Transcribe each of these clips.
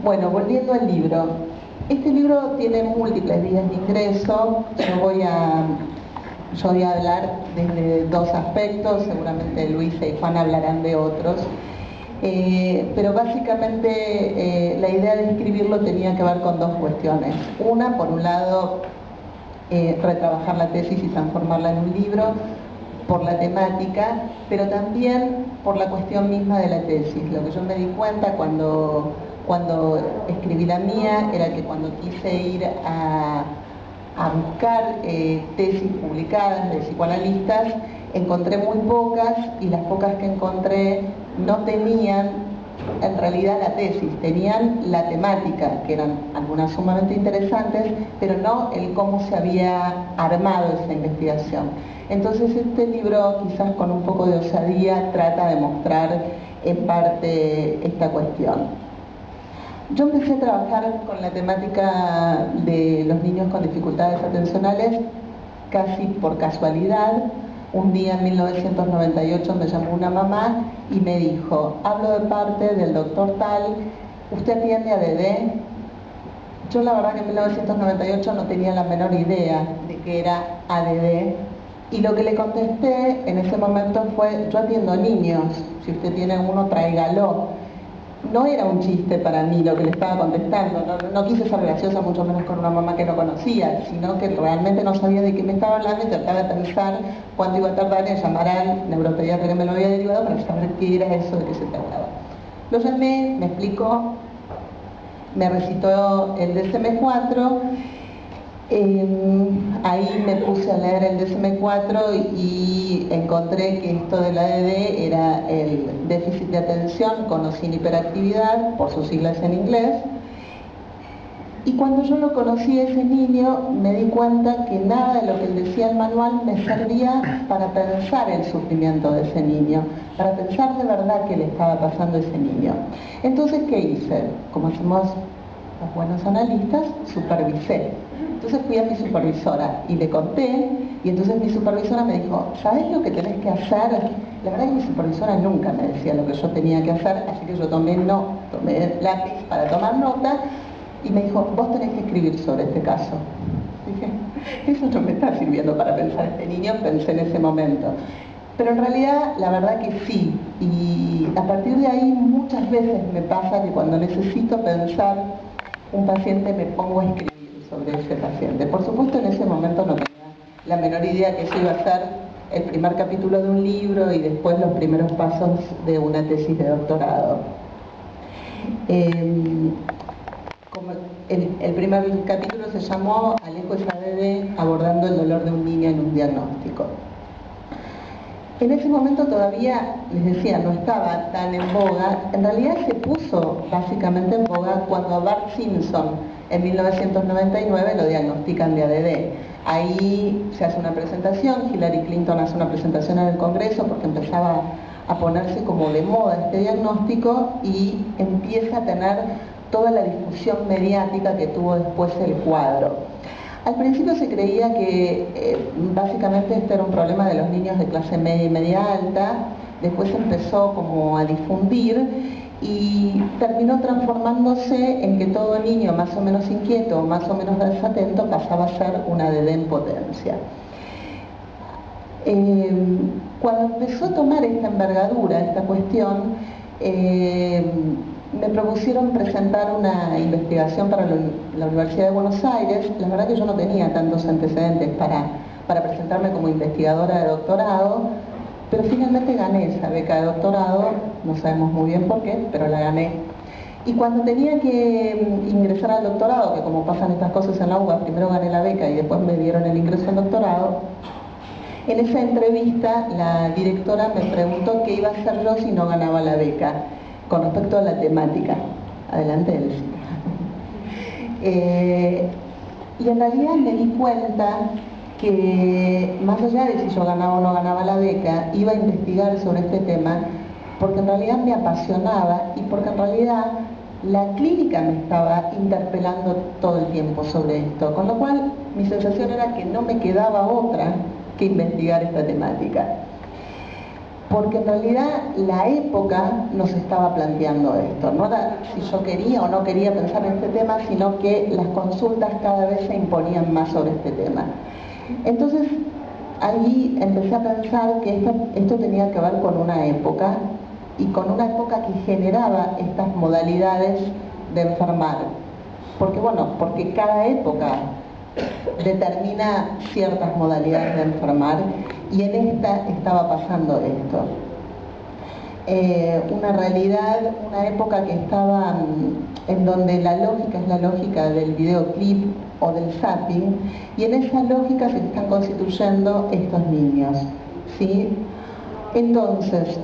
Bueno, volviendo al libro. Este libro tiene múltiples vías de ingreso. Yo voy a hablar desde dos aspectos, seguramente Luisa y Juan hablarán de otros. Pero básicamente la idea de escribirlo tenía que ver con dos cuestiones. Una, por un lado, retrabajar la tesis y transformarla en un libro, por la temática, pero también por la cuestión misma de la tesis. Lo que yo me di cuenta cuando escribí la mía era que cuando quise ir a buscar tesis publicadas de psicoanalistas, encontré muy pocas, y las pocas que encontré no tenían en realidad la tesis, tenían la temática, que eran algunas sumamente interesantes, pero no el cómo se había armado esa investigación. Entonces este libro, quizás con un poco de osadía, trata de mostrar en parte esta cuestión. Yo empecé a trabajar con la temática de los niños con dificultades atencionales casi por casualidad. Un día en 1998 me llamó una mamá y me dijo: hablo de parte del doctor tal, ¿usted atiende a ADD? Yo la verdad que en 1998 no tenía la menor idea de qué era ADD, y lo que le contesté en ese momento fue: yo atiendo niños, si usted tiene uno tráigalo. No era un chiste para mí lo que le estaba contestando, no quise ser graciosa, mucho menos con una mamá que no conocía, sino que realmente no sabía de qué me estaba hablando y trataba de pensar cuánto iba a tardar en llamar al neuropediatra que me lo había derivado para saber qué era eso de qué se trataba. Lo llamé, me explicó, me recitó el DSM-4. Ahí me puse a leer el DSM-4 y encontré que esto del ADD era el déficit de atención con o sin hiperactividad, por sus siglas en inglés. Y cuando yo lo conocí a ese niño, me di cuenta que nada de lo que decía el manual me servía para pensar el sufrimiento de ese niño, para pensar de verdad qué le estaba pasando a ese niño. Entonces, ¿qué hice? Como hacemos los buenos analistas, supervisé. Entonces fui a mi supervisora y le conté, y entonces mi supervisora me dijo: ¿sabés lo que tenés que hacer? La verdad que mi supervisora nunca me decía lo que yo tenía que hacer, así que yo tomé lápiz para tomar nota, y me dijo: vos tenés que escribir sobre este caso. Dije: eso no me está sirviendo para pensar este niño, pensé en ese momento. Pero en realidad, la verdad que sí, y a partir de ahí muchas veces me pasa que cuando necesito pensar un paciente me pongo a escribir sobre ese paciente. Por supuesto, en ese momento no tenía la menor idea que eso iba a ser el primer capítulo de un libro y después los primeros pasos de una tesis de doctorado. Como el primer capítulo se llamó Alejo es ADD, abordando el dolor de un niño en un diagnóstico. En ese momento todavía, les decía, no estaba tan en boga. En realidad se puso básicamente en boga cuando a Bart Simpson en 1999 lo diagnostican de ADD. Ahí se hace una presentación, Hillary Clinton hace una presentación en el Congreso porque empezaba a ponerse como de moda este diagnóstico y empieza a tener toda la difusión mediática que tuvo después el cuadro. Al principio se creía que básicamente este era un problema de los niños de clase media y media alta. Después empezó como a difundir y terminó transformándose en que todo niño más o menos inquieto, más o menos desatento, pasaba a ser un ADD en potencia. Cuando empezó a tomar esta envergadura, esta cuestión, me propusieron presentar una investigación para la Universidad de Buenos Aires. La verdad que yo no tenía tantos antecedentes para presentarme como investigadora de doctorado, pero finalmente gané esa beca de doctorado, no sabemos muy bien por qué, pero la gané. Y cuando tenía que ingresar al doctorado, que como pasan estas cosas en la UBA, primero gané la beca y después me dieron el ingreso al doctorado, en esa entrevista la directora me preguntó qué iba a hacer yo si no ganaba la beca con respecto a la temática. Adelante, Elsie. Y en realidad me di cuenta que más allá de si yo ganaba o no ganaba la beca, iba a investigar sobre este tema porque en realidad me apasionaba y porque en realidad la clínica me estaba interpelando todo el tiempo sobre esto, con lo cual mi sensación era que no me quedaba otra que investigar esta temática. porque en realidad la época nos estaba planteando esto. No era si yo quería o no quería pensar en este tema, sino que las consultas cada vez se imponían más sobre este tema. Entonces, ahí empecé a pensar que esto tenía que ver con una época, y con una época que generaba estas modalidades de enfermar. Porque cada época determina ciertas modalidades de enfermar, y en esta estaba pasando esto. Una realidad, una época que estaba en donde la lógica es la lógica del videoclip o del zapping, y en esa lógica se están constituyendo estos niños, ¿sí? Entonces,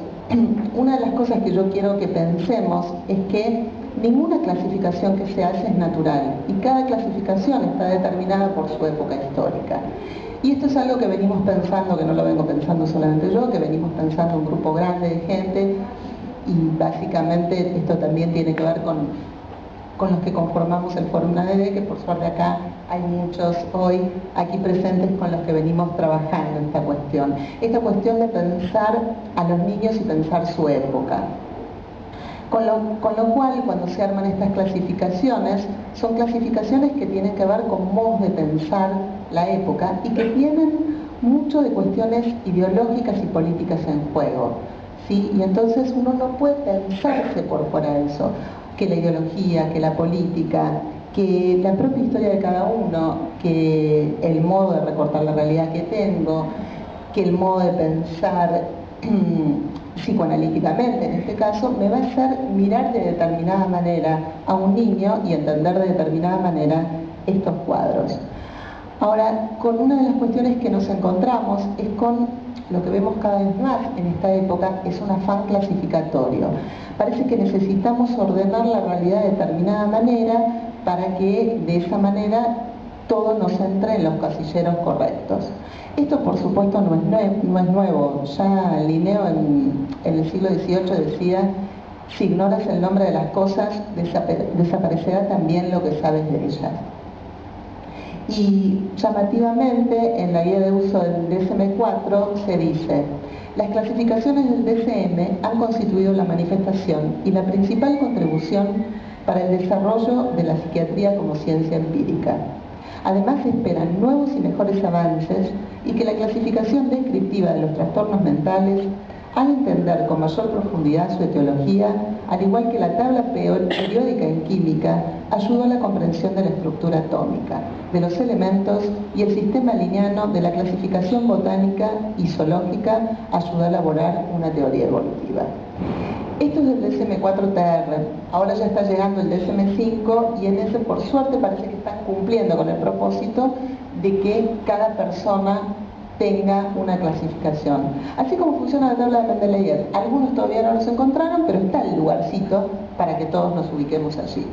una de las cosas que yo quiero que pensemos es que ninguna clasificación que se hace es natural, y cada clasificación está determinada por su época histórica. Y esto es algo que venimos pensando, que no lo vengo pensando solamente yo, que venimos pensando un grupo grande de gente, y básicamente esto también tiene que ver con los que conformamos el Fórum ADD, que por suerte acá hay muchos hoy aquí presentes con los que venimos trabajando esta cuestión de pensar a los niños y pensar su época. Con lo cual, cuando se arman estas clasificaciones, son clasificaciones que tienen que ver con modos de pensar la época y que tienen mucho de cuestiones ideológicas y políticas en juego, ¿sí? Y entonces uno no puede pensarse por fuera de eso, que la ideología, que la política, que la propia historia de cada uno, que el modo de recortar la realidad que tengo, que el modo de pensar psicoanalíticamente, en este caso, me va a hacer mirar de determinada manera a un niño y entender de determinada manera estos cuadros. Ahora, con una de las cuestiones que nos encontramos es con lo que vemos cada vez más en esta época, es un afán clasificatorio. Parece que necesitamos ordenar la realidad de determinada manera para que de esa manera todo nos entre en los casilleros correctos. Esto, por supuesto, no es nuevo. Ya Linneo en el siglo XVIII decía: si ignoras el nombre de las cosas, desaparecerá también lo que sabes de ellas. Y llamativamente, en la guía de uso del DSM-4 se dice: las clasificaciones del DSM han constituido la manifestación y la principal contribución para el desarrollo de la psiquiatría como ciencia empírica. Además, se esperan nuevos y mejores avances, y que la clasificación descriptiva de los trastornos mentales ha de entender con mayor profundidad su etiología, al igual que la tabla periódica en química ayudó a la comprensión de la estructura atómica, de los elementos, y el sistema lineano de la clasificación botánica y zoológica ayudó a elaborar una teoría evolutiva. Esto es del DSM-4-TR, ahora ya está llegando el DSM-5, y en ese, por suerte, parece que están cumpliendo con el propósito de que cada persona tenga una clasificación. Así como funciona la tabla de Mendeleev. Algunos todavía no los encontraron, pero está el lugarcito para que todos nos ubiquemos allí.